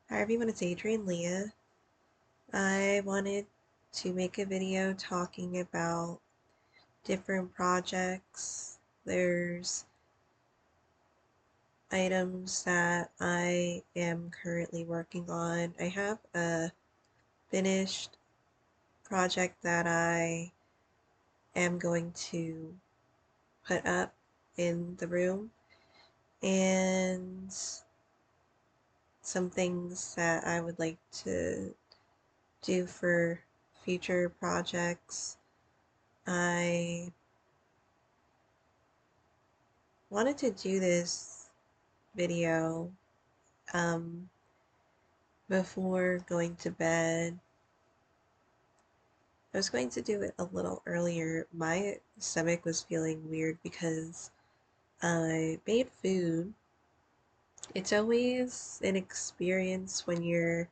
Hi everyone, it's Adrian Leah. I wanted to make a video talking about different projects. There's items that I am currently working on. I have a finished project that I am going to put up in the room, and some things that I would like to do for future projects. I wanted to do this video um, before going to bed. I was going to do it a little earlier. My stomach was feeling weird because I made food. It's always an experience when you're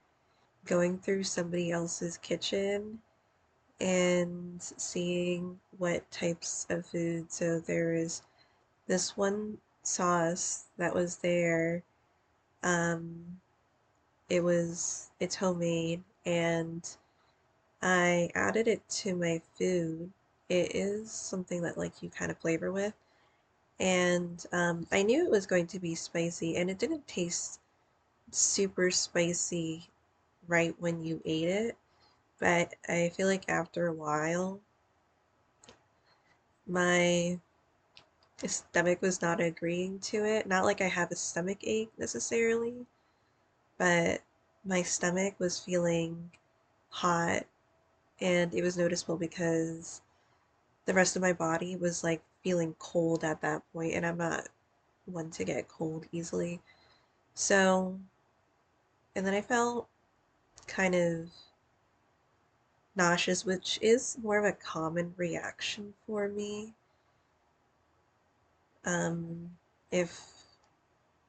going through somebody else's kitchen and seeing what types of food. So there is this one sauce that was there. Um, it's homemade, and I added it to my food. It is something that like you kind of flavor with, and I knew it was going to be spicy, and it didn't taste super spicy right when you ate it, but I feel like after a while, my stomach was not agreeing to it. Not like I have a stomach ache necessarily, but my stomach was feeling hot, and it was noticeable because the rest of my body was like feeling cold at that point, and I'm not one to get cold easily. So, and then I felt kind of nauseous, which is more of a common reaction for me. Um, if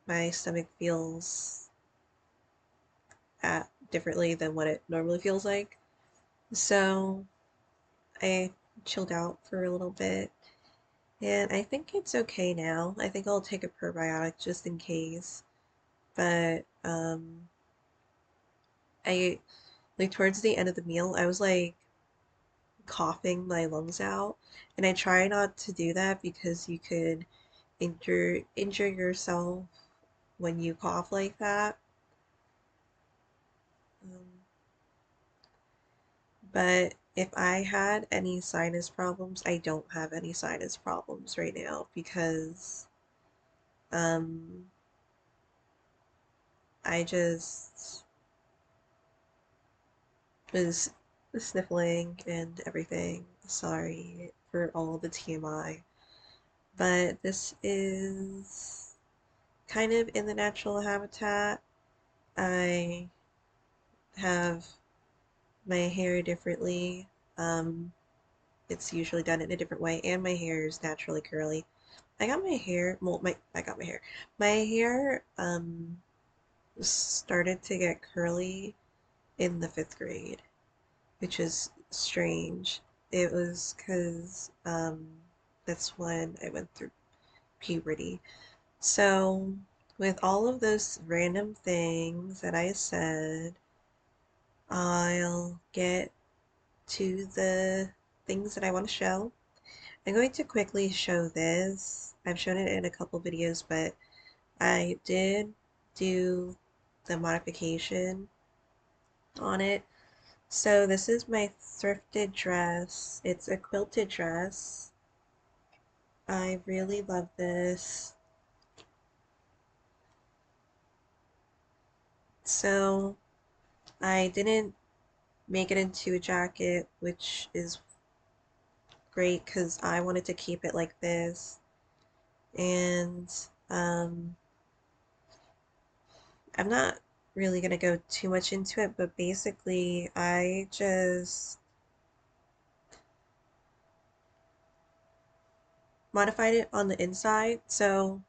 my stomach feels differently than what it normally feels like. So I chilled out for a little bit, and I think it's okay now. I think I'll take a probiotic just in case. But I like towards the end of the meal, I was like coughing my lungs out, and I try not to do that because you could injure yourself when you cough like that. Um, but if I had any sinus problems, I don't have any sinus problems right now because um, I just was sniffling and everything. Sorry for all the TMI. But this is kind of in the natural habitat. I have my hair differently. Um, it's usually done in a different way, and my hair is naturally curly. I got my hair. My hair started to get curly in the fifth grade, which is strange. It was because that's when I went through puberty. So, with all of those random things that I said, I'll get to the things that I want to show. I'm going to quickly show this. I've shown it in a couple videos, but I did do the modification on it. So this is my thrifted dress. It's a quilted dress. I really love this. So I didn't make it into a jacket, which is great because I wanted to keep it like this. And um, I'm not really going to go too much into it, but basically, I just modified it on the inside. So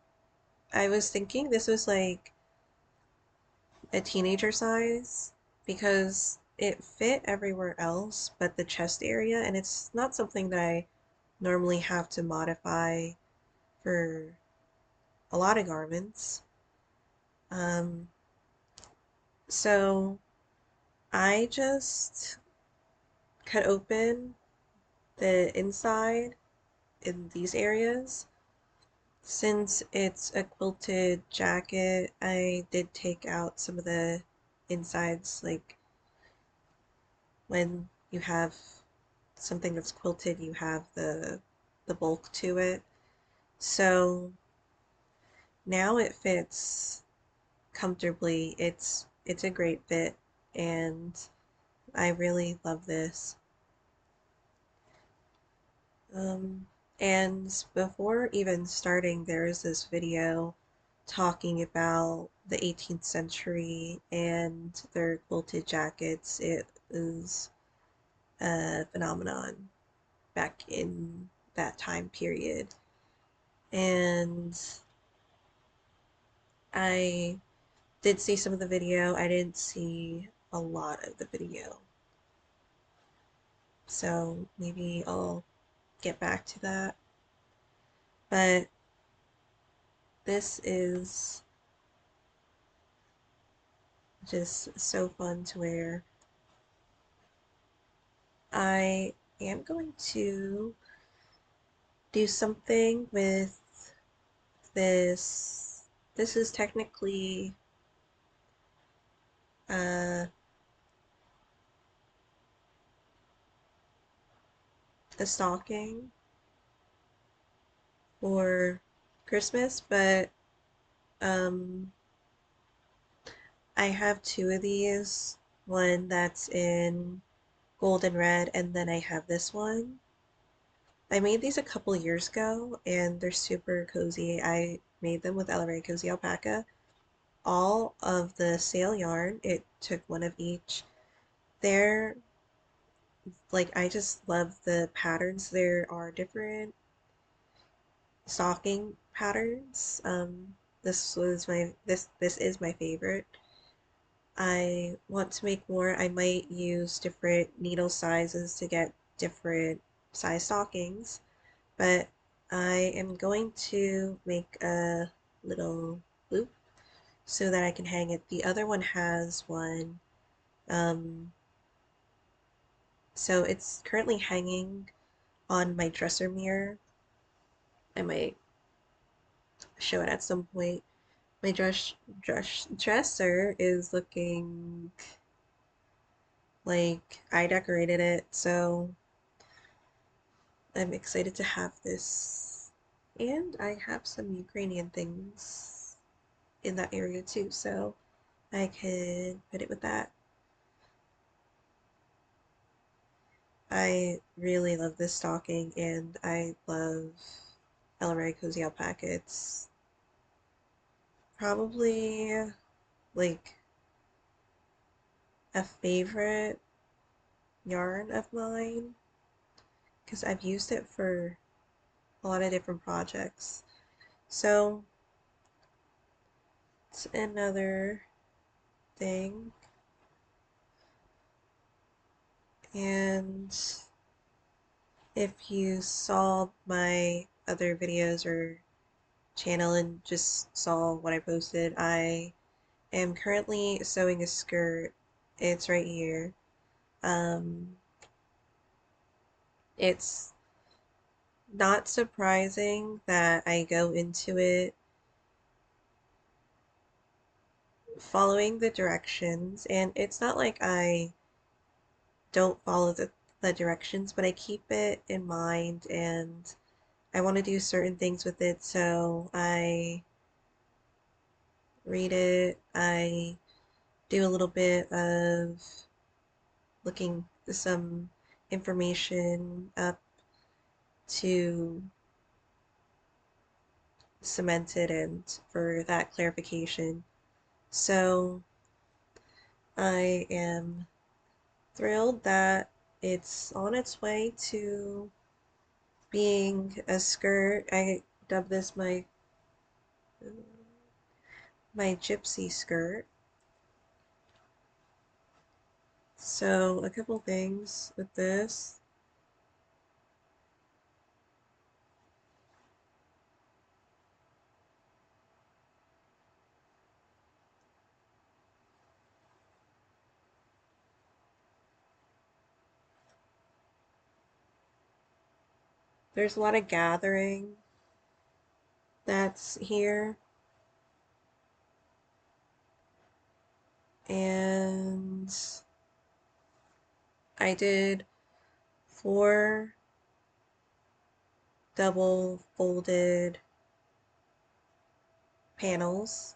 I was thinking this was like a teenager size because it fit everywhere else but the chest area, and it's not something that I normally have to modify for a lot of garments. Um, So I just cut open the inside in these areas. Since it's a quilted jacket, I did take out some of the insides, like when you have something that's quilted, you have the bulk to it. So now it fits comfortably. It's a great fit and I really love this. Um, and before even starting, there is this video talking about the 18th century and their quilted jackets. It is a phenomenon back in that time period. And I did see some of the video. I didn't see a lot of the video. So maybe I'll get back to that. But this is just so fun to wear. I am going to do something with this. This is technically uh, a stocking for Christmas, but um, I have two of these. One that's in gold and red, and then I have this one. I made these a couple years ago, and they're super cozy. I made them with El Rey Cozy Alpaca. All of the sale yarn, it took one of each. They're like, I just love the patterns. There are different stocking patterns. This is my favorite. I want to make more. I might use different needle sizes to get different size stockings, but I am going to make a little loop so that I can hang it. The other one has one, um, so it's currently hanging on my dresser mirror. I might show it at some point. My dresser is looking like I decorated it, so I'm excited to have this. And I have some Ukrainian things in that area too, so I could put it with that. I really love this stocking and I love El Rey Cozy Alpaca. It's probably like a favorite yarn of mine because I've used it for a lot of different projects. So it's another thing. And if you saw my other videos or channel and just saw what I posted, I am currently sewing a skirt. It's right here. Um, it's not surprising that I go into it following the directions, and it's not like I don't follow the directions, but I keep it in mind and I want to do certain things with it, so I read it, I do a little bit of looking some information up to cement it and for that clarification. So I am thrilled that it's on its way to being a skirt. I dub this my gypsy skirt. So a couple things with this. there's a lot of gathering that's here, and I did 4 double folded panels,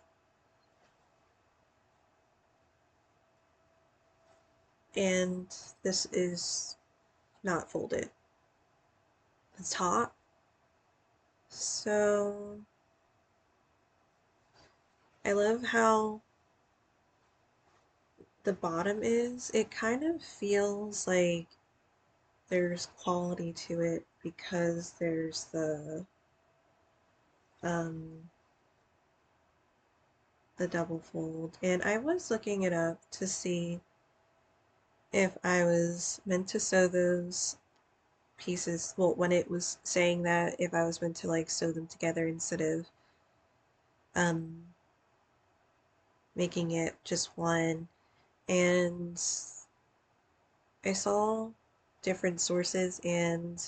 and this is not folded, the top. So I love how the bottom is. It kind of feels like there's quality to it because there's um the double fold. And I was looking it up to see if I was meant to sew those pieces, well, when it was saying that if I was meant to like sew them together instead of um making it just one. And I saw different sources, and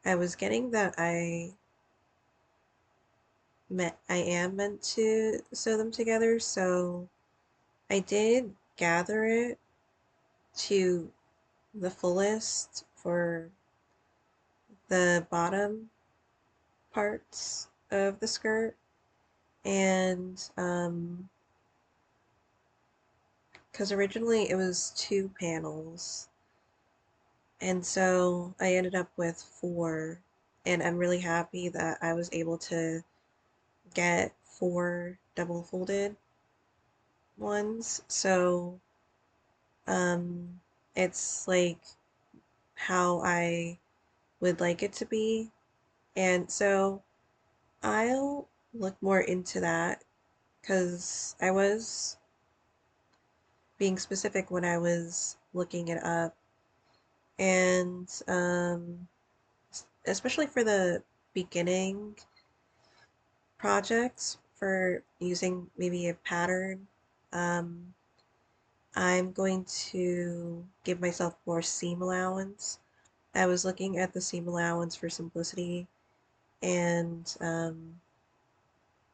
I was getting that I am meant to sew them together, so I did gather it to the fullest for the bottom parts of the skirt, and because originally it was 2 panels, and so I ended up with 4, and I'm really happy that I was able to get 4 double folded ones. So um it's like how I would like it to be. And so I'll look more into that because I was being specific when I was looking it up. And especially for the beginning projects for using maybe a pattern, um, I'm going to give myself more seam allowance. I was looking at the seam allowance for simplicity and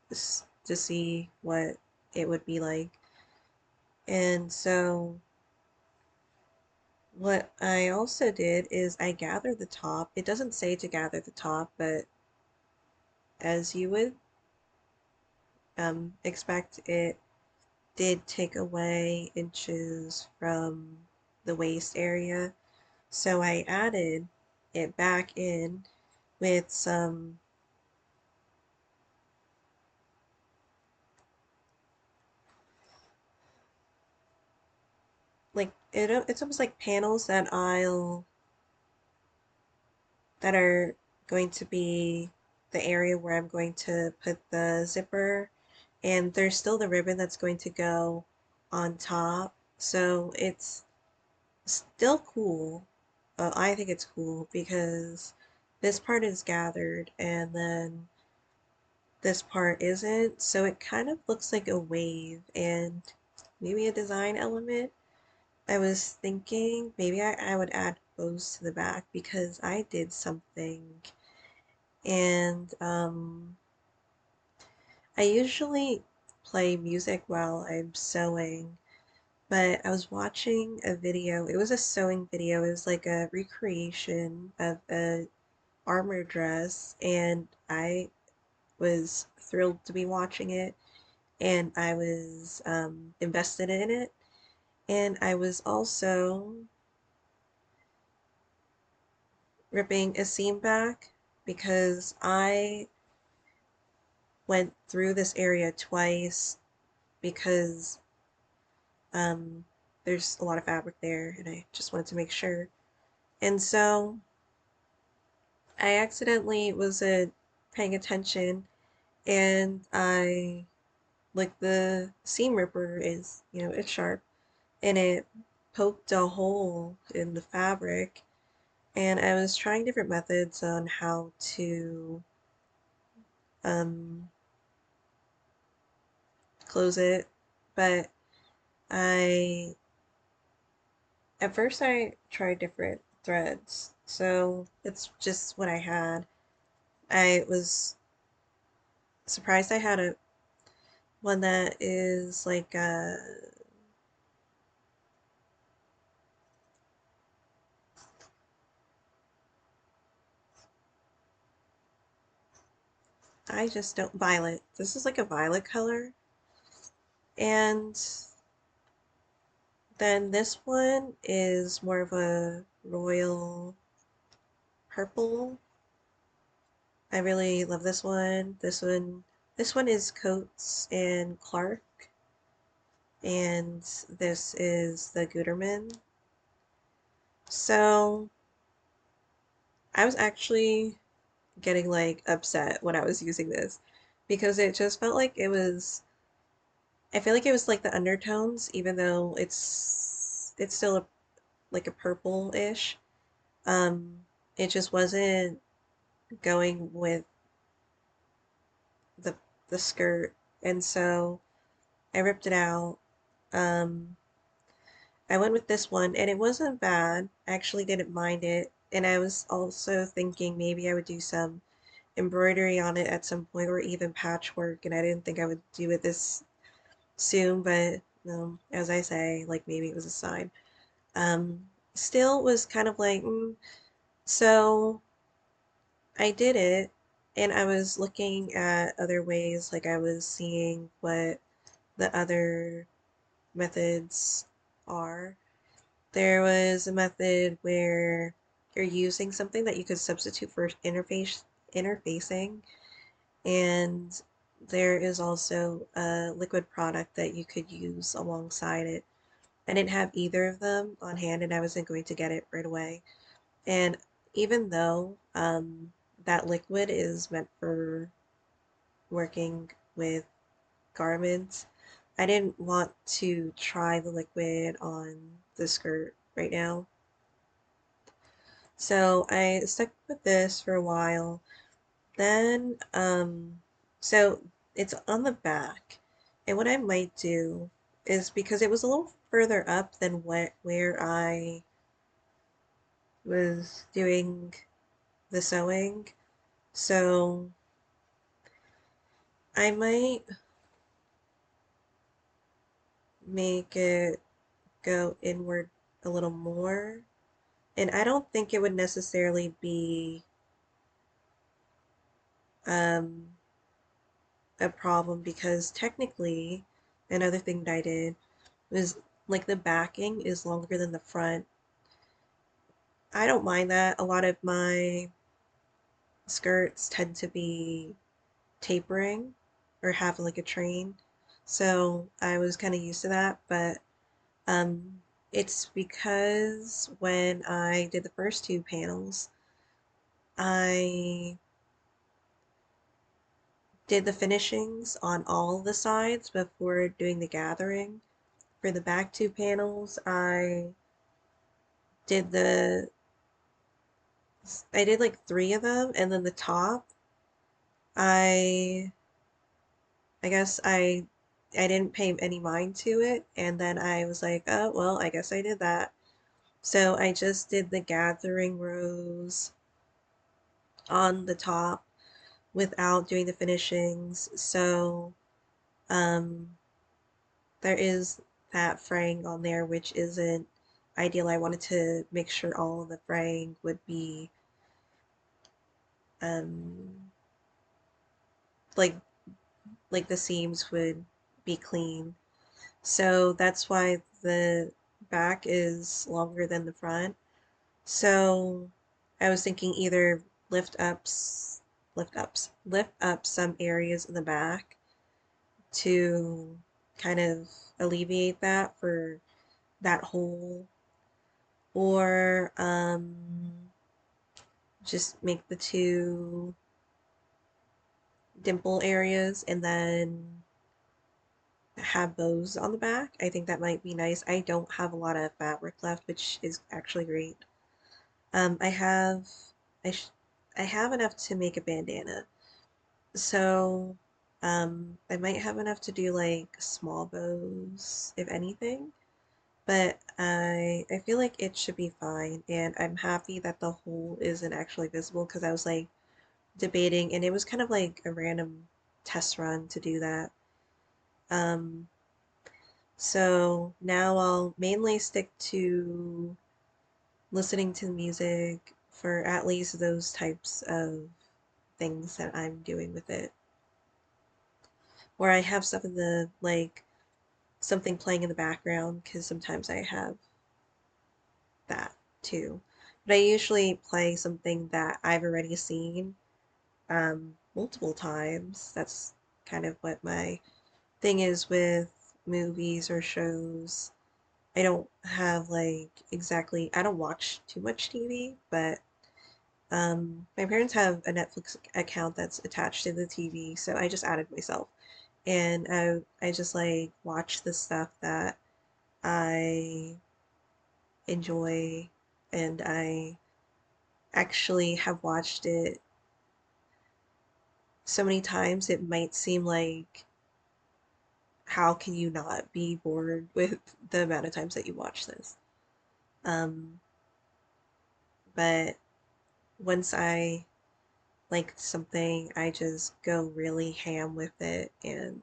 to see what it would be like. And so what I also did is I gathered the top. It doesn't say to gather the top, but as you would expect, it did take away inches from the waist area. So I added it back in with some, like, it's almost like panels that are going to be the area where I'm going to put the zipper, and there's still the ribbon that's going to go on top. So it's still cool. I think it's cool because this part is gathered and then this part isn't. So it kind of looks like a wave and maybe a design element. I was thinking maybe I would add bows to the back because I did something, and I usually play music while I'm sewing, but I was watching a video. It was a sewing video. It was like a recreation of a armor dress, and I was thrilled to be watching it, and I was invested in it, and I was also ripping a seam back because I went through this area twice because um, there's a lot of fabric there and I just wanted to make sure. And so I accidentally wasn't paying attention, and I, like, the seam ripper is, it's sharp, and it poked a hole in the fabric, and I was trying different methods on how to um, close it, but I at first I tried different threads. So it's just what I had. I was surprised I had a one that is like I just don't violet. This is like a violet color. And then this one is more of a royal purple. I really love this one. This one is Coates and Clark, and this is the Gutermann. So I was actually getting like upset when I was using this because it just felt like it was I feel like it was like the undertones, even though it's still like a purple-ish. It just wasn't going with the the skirt, and so I ripped it out. Um, I went with this one, and it wasn't bad. I actually didn't mind it, and I was also thinking maybe I would do some embroidery on it at some point, or even patchwork, and I didn't think I would do it this soon, but as I say, like maybe it was a sign. Still was kind of like, so I did it, and I was looking at other ways, like I was seeing what the other methods are. There was a method where you're using something that you could substitute for interfacing, and there is also a liquid product that you could use alongside it. I didn't have either of them on hand, and I wasn't going to get it right away. And even though that liquid is meant for working with garments, I didn't want to try the liquid on the skirt right now. So I stuck with this for a while. Then, so it's on the back. And what I might do is because it was a little further up than where I was doing the sewing. So I might make it go inward a little more. And I don't think it would necessarily be um, a problem because technically, another thing that I did was like the backing is longer than the front. I don't mind that. A lot of my skirts tend to be tapering or have like a train. So I was kind of used to that, but it's because when I did the first two panels, I did the finishings on all the sides before doing the gathering. For the back two panels, did the I did like three of them, and then the top, I I guess I didn't pay any mind to it, and then I was like, oh well, I guess I did that. So I just did the gathering rows on the top without doing the finishings. So um, there is that fraying on there, which isn't ideal. I wanted to make sure all of the fraying would be um, like the seams would be clean. So that's why the back is longer than the front. So I was thinking either lift up some areas in the back to kind of alleviate that for that hole, or just make the two dimple areas and then have bows on the back. I think that might be nice. I don't have a lot of fabric left, which is actually great. I have I sh I have enough to make a bandana. So, I might have enough to do like small bows, if anything. but I feel like it should be fine, and I'm happy that the hole isn't actually visible because I was like debating, and it was kind of like a random test run to do that. Um, so now I'll mainly stick to listening to music for at least those types of things that I'm doing with it. Or I have stuff in the like something playing in the background because sometimes I have that too. But I usually play something that I've already seen multiple times. That's kind of what my thing is with movies or shows. I don't have like exactly, I don't watch too much TV, but my parents have a Netflix account that's attached to the TV, so I just added myself. And I just like watch the stuff that I enjoy, and I actually have watched it so many times it might seem like how can you not be bored with the amount of times that you watch this? Um, but once I like something, I just go really ham with it, and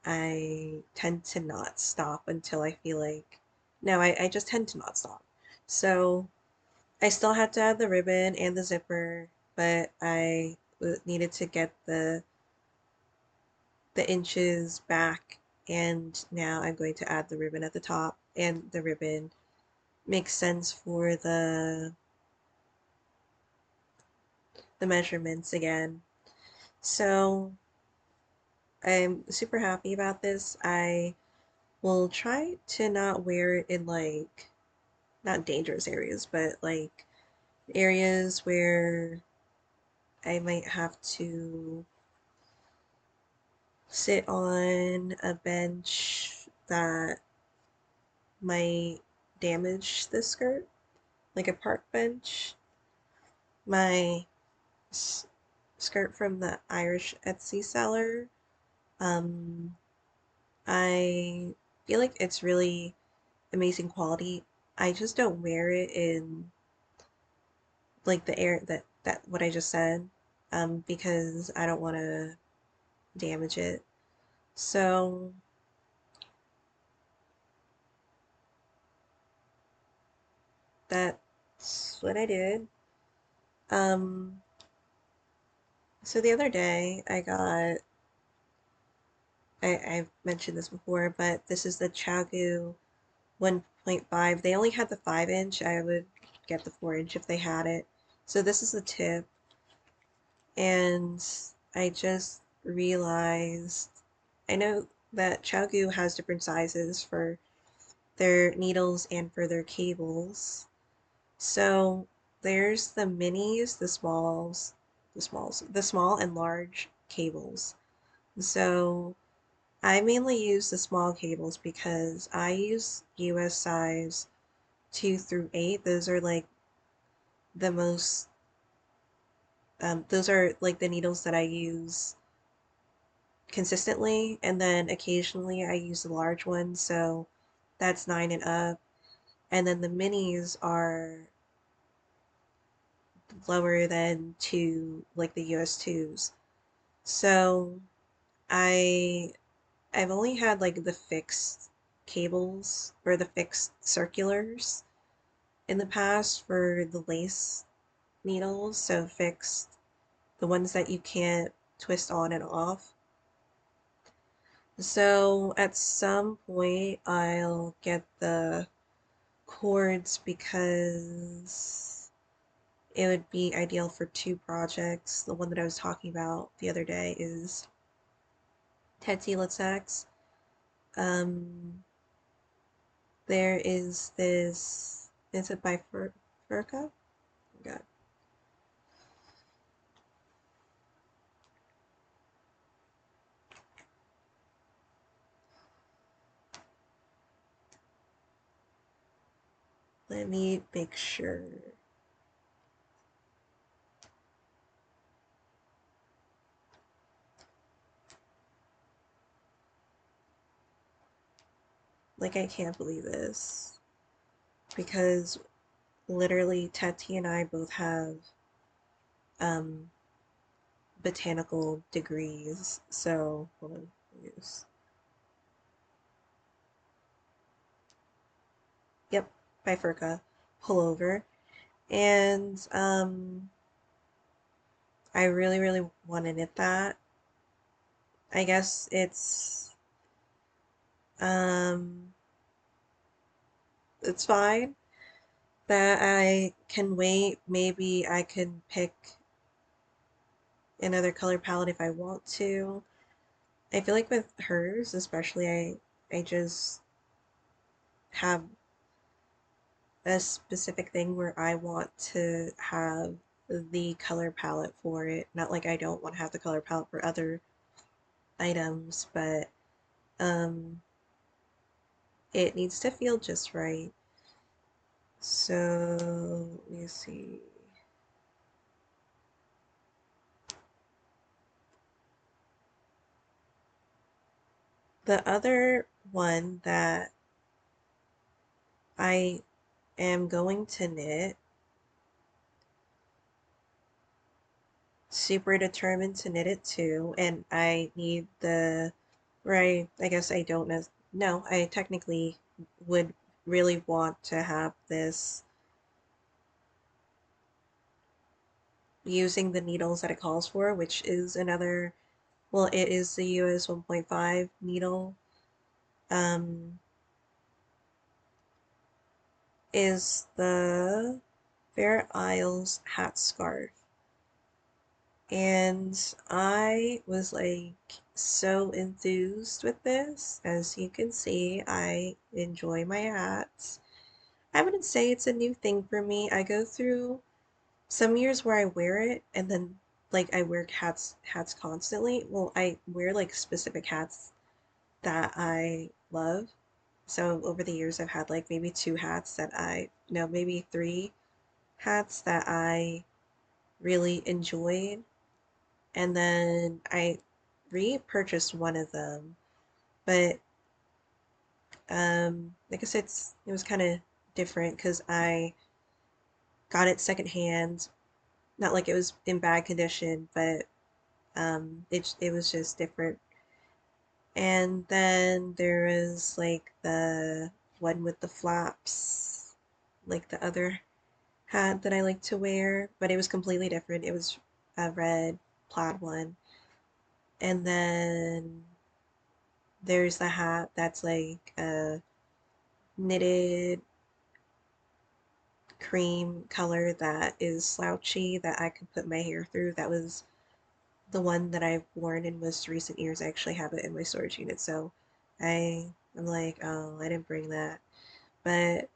I tend to not stop until I feel like, no, I just tend to not stop. So I still had to add the ribbon and the zipper, but I needed to get the inches back, and now I'm going to add the ribbon at the top, and the ribbon makes sense for the measurements again. So I'm super happy about this. I will try to not wear it in like not dangerous areas, but like areas where I might have to sit on a bench that might damage the skirt, like a park bench. My skirt from the Irish Etsy seller, um, I feel like it's really amazing quality. I just don't wear it in like the air that what I just said, because I don't want to damage it. So that's what I did. Um, so the other day I've mentioned this before, but this is the ChiaoGoo 1.5. They only had the 5 inch. I would get the 4 inch if they had it. So this is the tip, and I just realized I know that ChiaoGoo has different sizes for their needles and for their cables. So there's the minis, the small and large cables. So I mainly use the small cables because I use US size 2 through 8. Those are like the most, those are like the needles that I use consistently. And then occasionally I use the large ones. So that's 9 and up. And then the minis are lower than 2, like the US 2s. So I I've only had like the fixed cables or the fixed circulars in the past for the lace needles, so fixed, the ones that you can't twist on and off. So at some point I'll get the cords because it would be ideal for two projects. The one that I was talking about the other day is Tetsuya Sax. Um, there is this, is it by Furka? God, let me make sure. Like, I can't believe this. Because literally, Teti and I both have um, botanical degrees. So, hold on. Use. Yep, bifurca, pullover. And I really, really wanted it that. I guess um, it's fine that I can wait. Maybe I can pick another color palette if I want to. I feel like with hers, especially, I just have a specific thing where I want to have the color palette for it. Not like I don't want to have the color palette for other items, but um, it needs to feel just right. So let me see. The other one that I am going to knit, super determined to knit it too, and I need the, right, I guess I don't know. No, I technically would really want to have this using the needles that it calls for, which is another, well, it is the US 1.5 needle, um, is the Fair Isles hat scarf. And I was like so enthused with this. As you can see, I enjoy my hats. I wouldn't say it's a new thing for me. I go through some years where I wear it and then like I wear hats constantly. Well, I wear like specific hats that I love. So over the years I've had like maybe two hats that I no, maybe three hats that I really enjoyed. And then I repurchased one of them, but I guess it was kind of different because I got it secondhand. Not like it was in bad condition, but it was just different. And then there was like the one with the flaps, like the other hat that I like to wear, but it was completely different. It was a red plaid one. And then there's the hat that's like a knitted cream color that is slouchy that I could put my hair through. That was the one that I've worn in most recent years. I actually have it in my storage unit, so I'm like, oh, I didn't bring that. But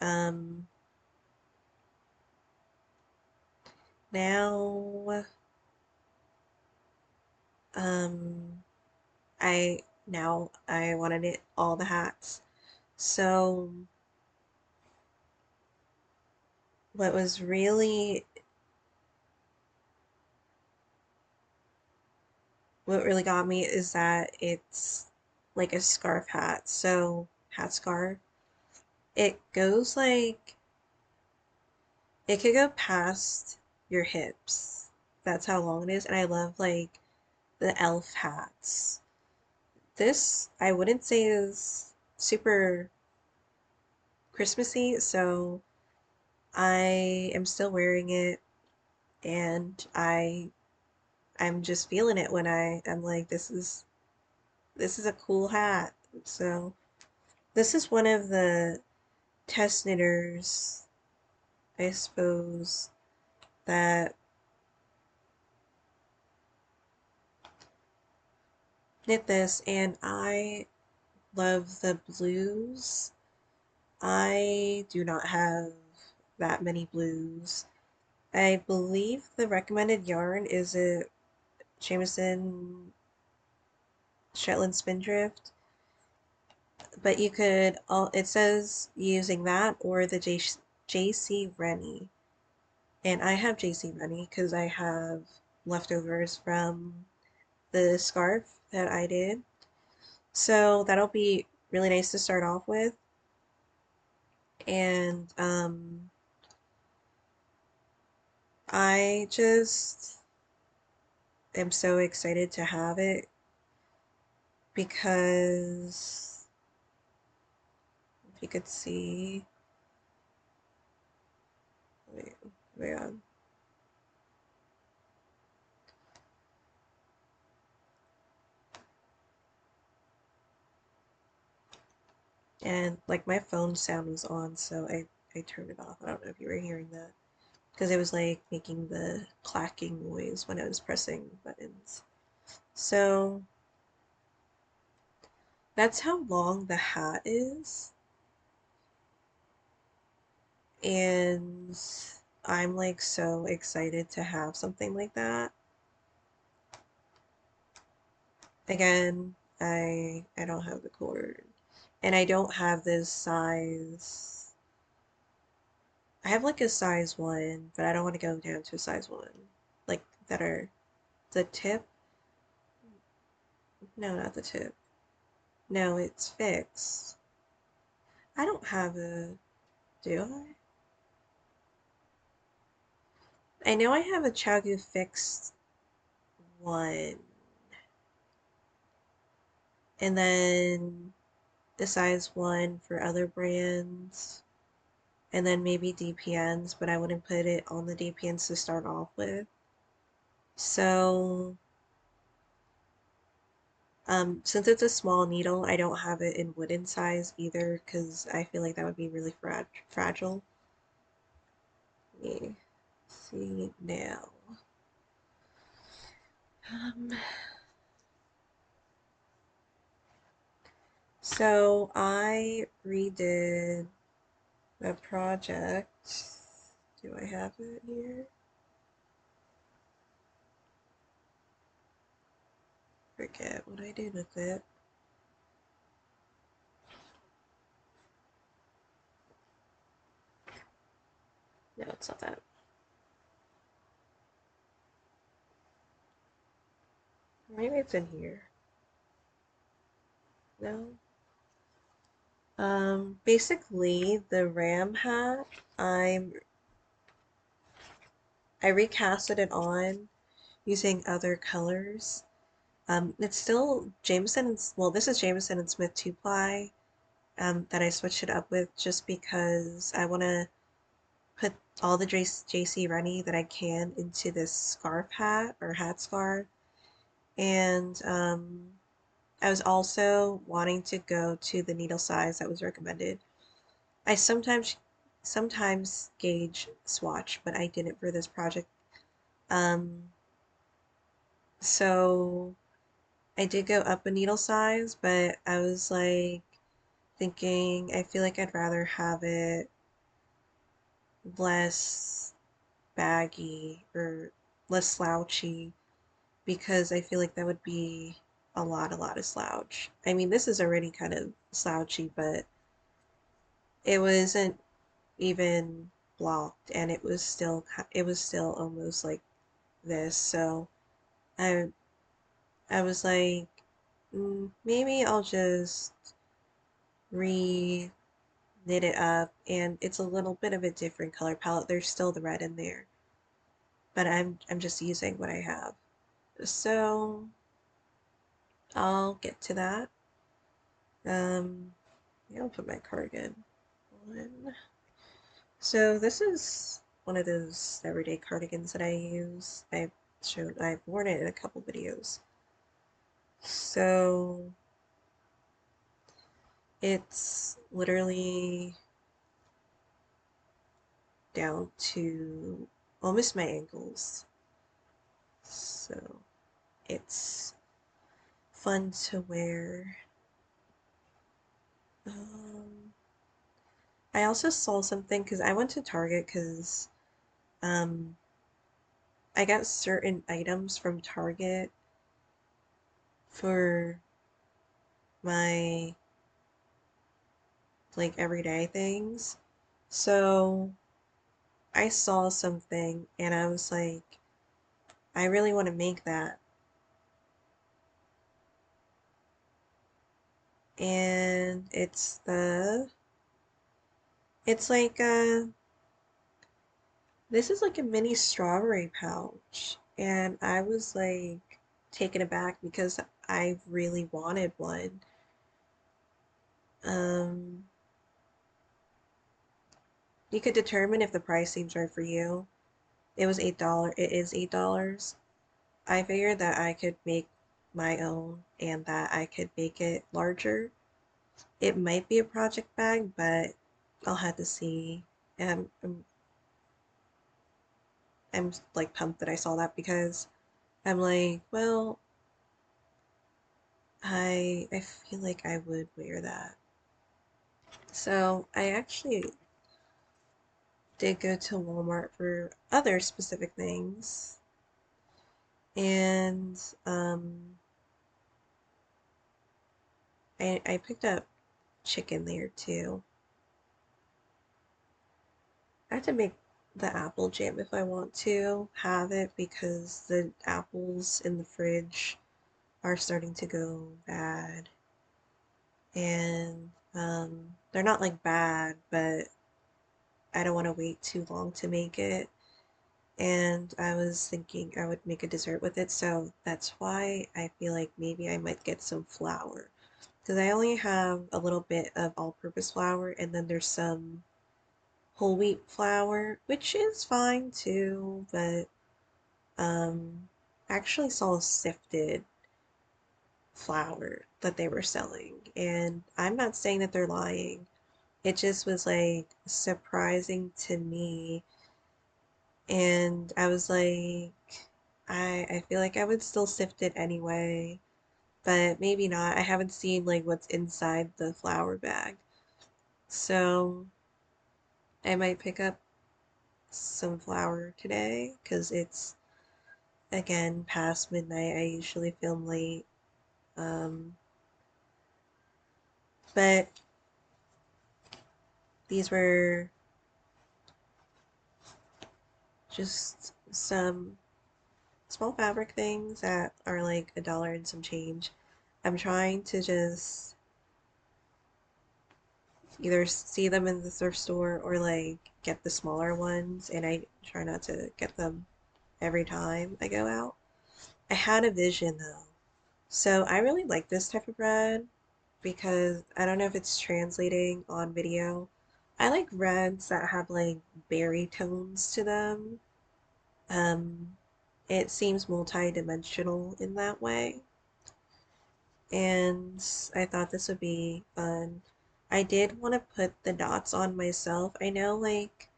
um now um I want to knit all the hats. So what was really what really got me is that it's like a scarf hat. So hat scarf. It goes like it could go past your hips. That's how long it is. And I love like the elf hats. This I wouldn't say is super Christmassy, so I am still wearing it and I'm just feeling it when I'm like this is a cool hat. So this is one of the test knitters, I suppose, that knit this, and I love the blues. I do not have that many blues. I believe the recommended yarn is a Jameson Shetland Spindrift, but you could all it says using that or the JC Rennie. And I have JC Rennie because I have leftovers from the scarf that I did. So that'll be really nice to start off with. And I just am so excited to have it because if you could see, wait, wait on. And like my phone sound was on, so I turned it off. I don't know if you were hearing that because it was like making the clacking noise when I was pressing buttons. So that's how long the hat is. And I'm like so excited to have something like that. Again, I don't have the cord. And I don't have this size. I have like a size 1, but I don't want to go down to a size 1. Like that are the tip. No, not the tip. No, it's fixed. I don't have a, do I? I know I have a Chagu fixed one. And then the size 1 for other brands. And then maybe DPNs, but I wouldn't put it on the DPNs to start off with. So, since it's a small needle, I don't have it in wooden size either because I feel like that would be really fragile. Let me see now. Um, so I redid a project. Do I have it here? Forget what I did with it. No, it's not that. Maybe it's in here. No. Basically the Ram hat, I recasted it on using other colors. It's still Jameson and well, this is Jameson and Smith 2-ply that I switched it up with just because I want to put all the JC Rennie that I can into this scarf hat or hat scarf. And I was also wanting to go to the needle size that was recommended. I sometimes gauge swatch, but I didn't for this project. Um, so I did go up a needle size, but I was like thinking I feel like I'd rather have it less baggy or less slouchy because I feel like that would be a lot of slouch. I mean, this is already kind of slouchy, but it wasn't even blocked and it was still almost like this. So I I was like, maybe I'll just re knit it up, and it's a little bit of a different color palette. There's still the red in there, but I'm just using what I have. So I'll get to that. Yeah, I'll put my cardigan on. So this is one of those everyday cardigans that I use. I've worn it in a couple videos. So it's literally down to almost my ankles. So it's fun to wear. Um, I also saw something because I went to Target because um, I got certain items from Target for my like everyday things. So I saw something and I was like, I really want to make that. and it's like this is like a mini strawberry pouch, and I was like taken aback because I really wanted one. Um, you could determine if the price seems right for you. It was $8. It is $8. I figured that I could make my own and that I could make it larger. It might be a project bag, but I'll have to see. And I'm like pumped that I saw that because I'm like, well, I feel like I would wear that. So I actually did go to Walmart for other specific things, and um, I picked up chicken there too. I have to make the apple jam if I want to have it because the apples in the fridge are starting to go bad. And they're not like bad, but I don't want to wait too long to make it. And I was thinking I would make a dessert with it, so that's why I feel like maybe I might get some flour. Because I only have a little bit of all-purpose flour, and then there's some whole wheat flour, which is fine too, but I actually saw sifted flour that they were selling, and I'm not saying that they're lying. It just was like surprising to me, and I was like, I feel like I would still sift it anyway, but maybe not. I haven't seen like what's inside the flour bag, so I might pick up some flour today because it's again past midnight. I usually film late. Um, but these were just some small fabric things that are like $1 and some change. I'm trying to just either see them in the thrift store or like get the smaller ones, and I try not to get them every time I go out. I had a vision though. So I really like this type of bread because I don't know if it's translating on video. I like reds that have like berry tones to them. Um, it seems multi-dimensional in that way, and I thought this would be fun. I did want to put the dots on myself. I know like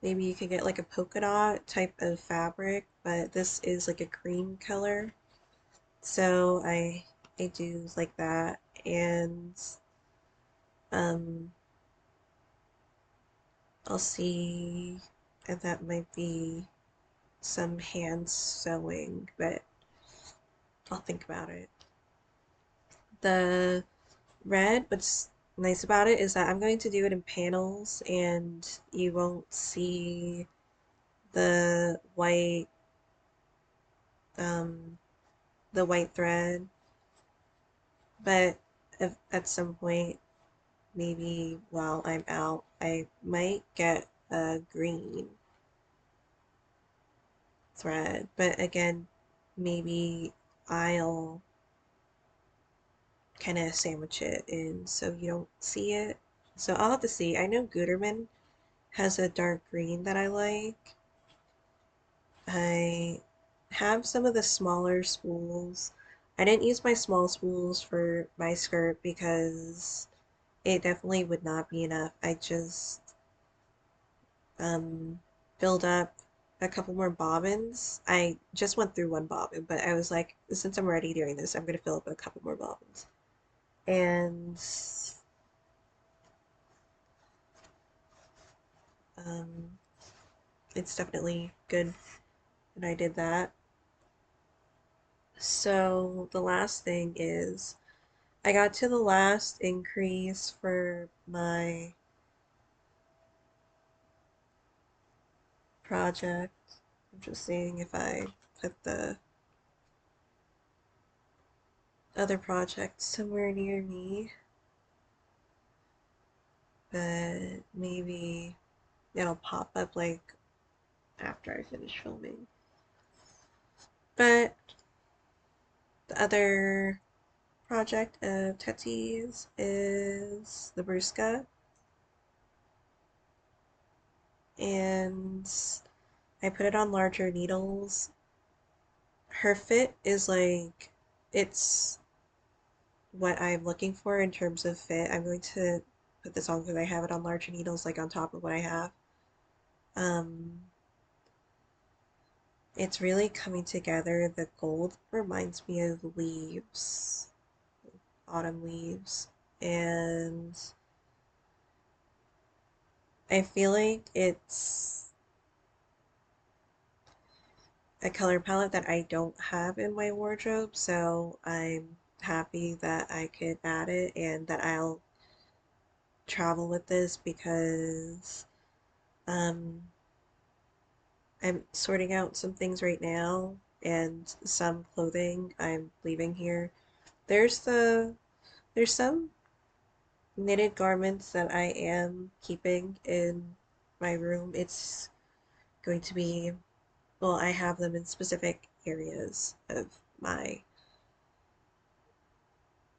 maybe you could get like a polka dot type of fabric, but this is like a cream color. So I do like that, and um I'll see if that might be some hand sewing, but I'll think about it. The red, what's nice about it is that I'm going to do it in panels and you won't see the um the white thread, but if at some point maybe while I'm out I might get a green thread, but again maybe I'll kind of sandwich it in so you don't see it. So I'll have to see. I know Gutermann has a dark green that I like. I have some of the smaller spools. I didn't use my small spools for my skirt because it definitely would not be enough. I just um filled up a couple more bobbins. I just went through one bobbin, but I was like, since I'm already doing this, I'm gonna fill up a couple more bobbins. And um it's definitely good that I did that. So the last thing is I got to the last increase for my project. I'm just seeing if I put the other project somewhere near me. but maybe it'll pop up like after I finish filming. But the other project of Tetsu's is the Bruska, and I put it on larger needles. Her fit is like, it's what I'm looking for in terms of fit. I'm going to put this on because I have it on larger needles, like on top of what I have. Um, it's really coming together. The gold reminds me of leaves, autumn leaves, and I feel like it's a color palette that I don't have in my wardrobe, so I'm happy that I could add it and that I'll travel with this because um, I'm sorting out some things right now and some clothing I'm leaving here. There's the there's some knitted garments that I am keeping in my room. It's going to be, well, I have them in specific areas of my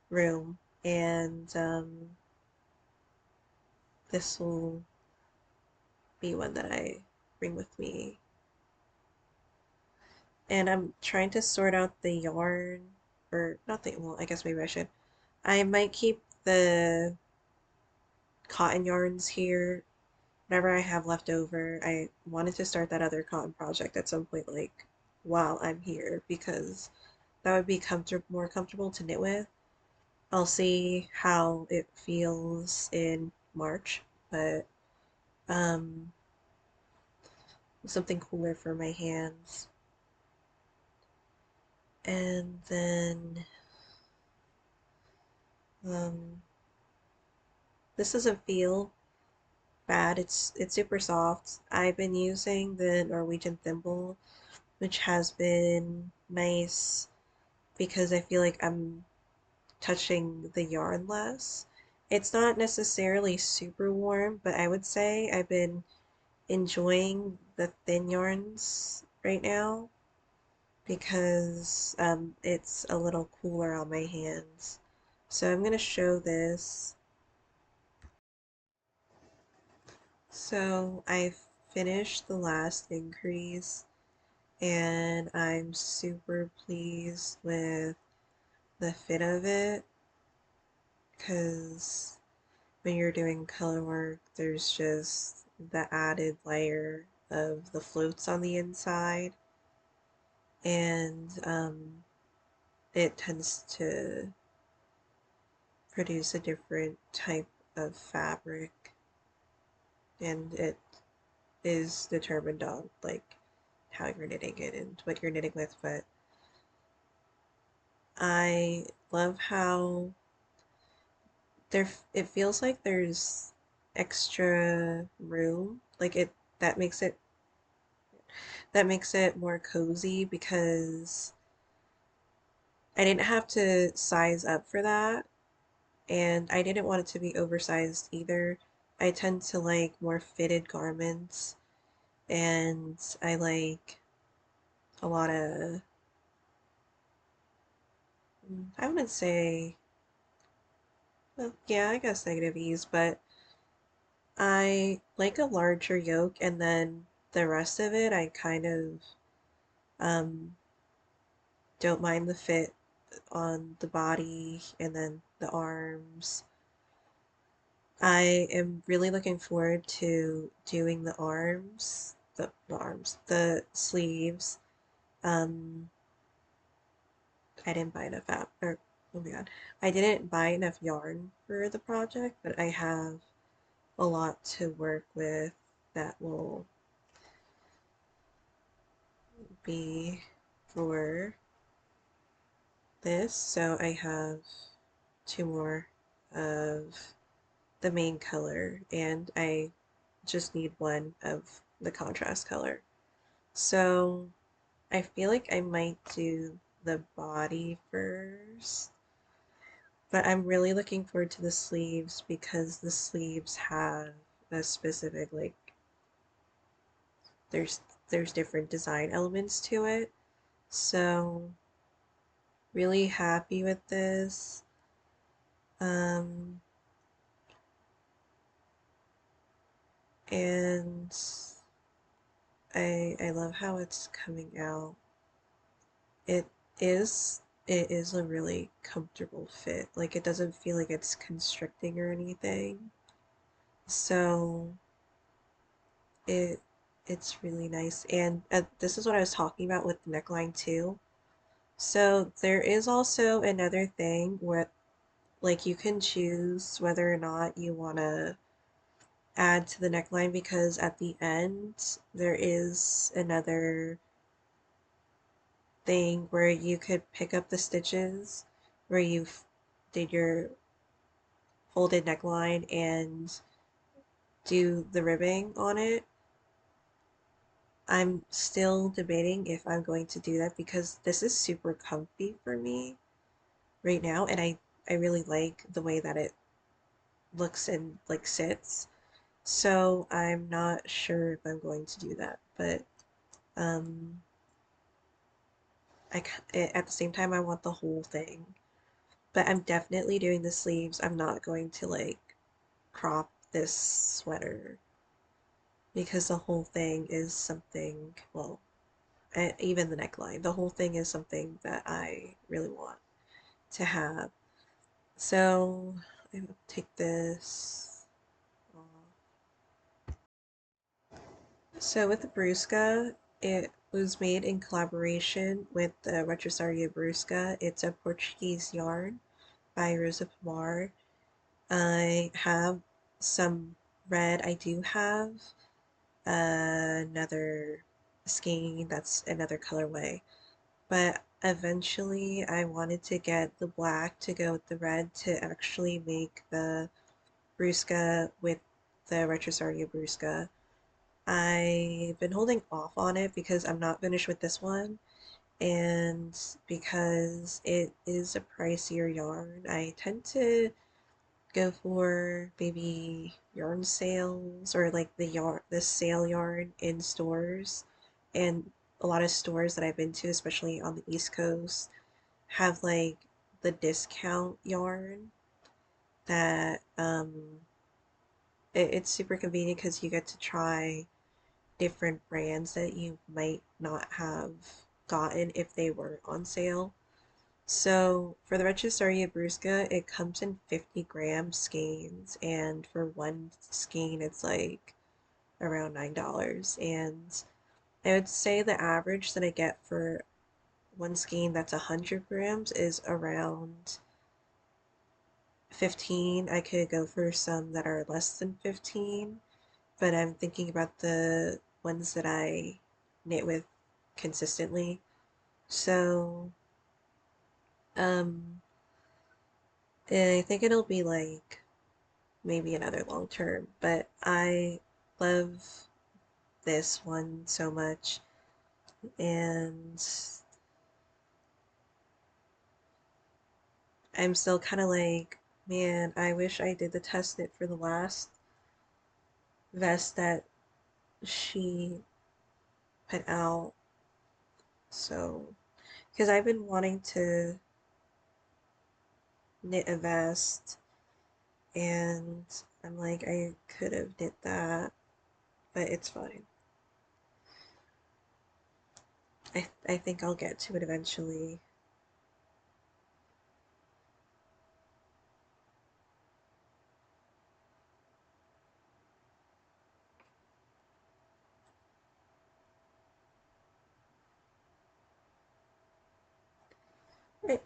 room, and this will be one that I bring with me. And I'm trying to sort out the yarn, or not the, well, I guess maybe I should. I might keep the cotton yarns here, whatever I have left over. I wanted to start that other cotton project at some point, like while I'm here, because that would be more comfortable to knit with. I'll see how it feels in March, but um, something cooler for my hands. And then um, this doesn't feel bad. It's super soft. I've been using the Norwegian thimble, which has been nice because I feel like I'm touching the yarn less. It's not necessarily super warm, but I would say I've been enjoying the thin yarns right now because it's a little cooler on my hands. So I'm going to show this. So I finished the last increase and I'm super pleased with the fit of it because when you're doing color work, there's just the added layer of the floats on the inside, and it tends to produce a different type of fabric, and it is determined on like how you're knitting it and what you're knitting with. But I love how it feels like there's extra room, like it that makes it that makes it more cozy because I didn't have to size up for that, and I didn't want it to be oversized either. I tend to like more fitted garments, and I like a lot of, I wouldn't say, well, yeah, I guess negative ease, but I like a larger yoke, and then the rest of it, I kind of um, don't mind the fit on the body and then the arms. I am really looking forward to doing the sleeves. Um, I didn't buy enough oh my god, I didn't buy enough yarn for the project, but I have a lot to work with that will be for this. So I have two more of the main color, and I just need one of the contrast color. So I feel like I might do the body first. But I'm really looking forward to the sleeves because the sleeves have a specific like there's there's different design elements to it. So really happy with this. Um and I love how it's coming out. It it is a really comfortable fit. Like it doesn't feel like it's constricting or anything. So it it's really nice. And this is what I was talking about with the neckline too. So there is also another thing where like you can choose whether or not you want to add to the neckline because at the end there is another thing where you could pick up the stitches where you did your folded neckline and do the ribbing on it. I'm still debating if I'm going to do that because this is super comfy for me right now and I really like the way that it looks and like sits. So I'm not sure if I'm going to do that, but um at the same time I want the whole thing. But I'm definitely doing the sleeves. I'm not going to like crop this sweater because the whole thing is something, well, even the neckline, the whole thing is something that I really want to have. So I'm gonna take this off. So with the Brusca, it was made in collaboration with the Retrosaria Brusca. It's a Portuguese yarn by Rosa Pomar. I have some red. I do have another skein that's another colorway. But eventually I wanted to get the black to go with the red to actually make the Brusca with the Retrosaria Brusca. I've been holding off on it because I'm not finished with this one and because it is a pricier yarn. I tend to go for maybe yarn sales or like the sale yarn in stores, and a lot of stores that I've been to, especially on the East Coast, have like the discount yarn that it's super convenient because you get to try different brands that you might not have gotten if they were on sale. So for the Retrosaria Brusca, it comes in 50-gram skeins, and for one skein, it's like around $9. And I would say the average that I get for one skein that's 100 grams is around 15. I could go for some that are less than 15, but I'm thinking about the ones that I knit with consistently. So, um, I think it'll be like maybe another long term, but I love this one so much, and I'm still kind of like, man, I wish I did the test knit for the last vest that she put out. So, because I've been wanting to knit a vest, and I'm like, I could have knit that, but it's fine. I think I'll get to it eventually.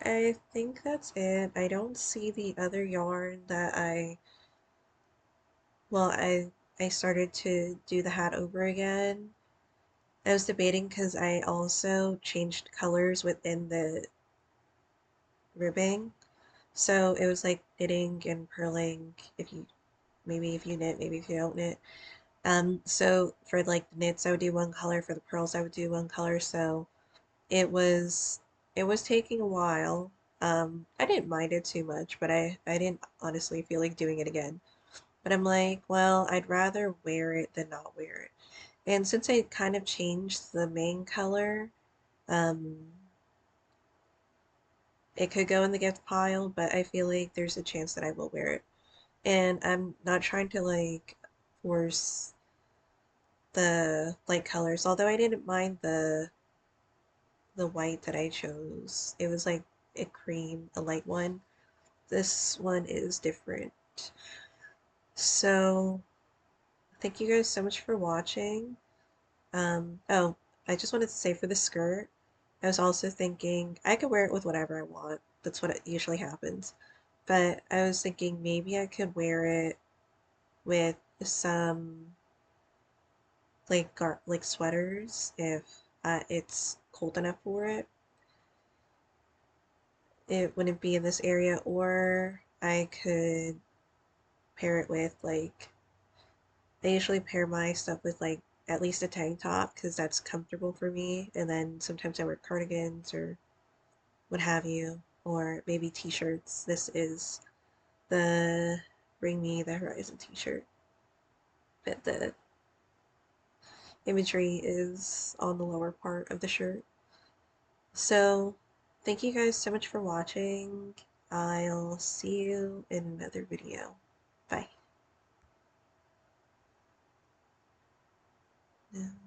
I think that's it. I don't see the other yarn that well, I started to do the hat over again. I was debating because I also changed colors within the ribbing. So it was like knitting and purling if you knit, maybe if you don't knit. So for like the knits I would do one color, for the pearls I would do one color, so it was it was taking a while. I didn't mind it too much, but I didn't honestly feel like doing it again. But I'm like, well, I'd rather wear it than not wear it. And since I kind of changed the main color, um, it could go in the gift pile, but I feel like there's a chance that I will wear it. And I'm not trying to like force the light colors, although I didn't mind the white that I chose. It was like a cream, a light one. This one is different. So, thank you guys so much for watching. Oh, I just wanted to say for the skirt, I was also thinking I could wear it with whatever I want. That's what it usually happens. But I was thinking maybe I could wear it with some like sweaters if it's cold enough for it. It wouldn't be in this area, or I could pair it with like I usually pair my stuff with like at least a tank top because that's comfortable for me, and then sometimes I wear cardigans or what have you, or maybe t-shirts. This is the Bring Me the Horizon t-shirt, but the imagery is on the lower part of the shirt. So, thank you guys so much for watching. I'll see you in another video. Bye. Yeah.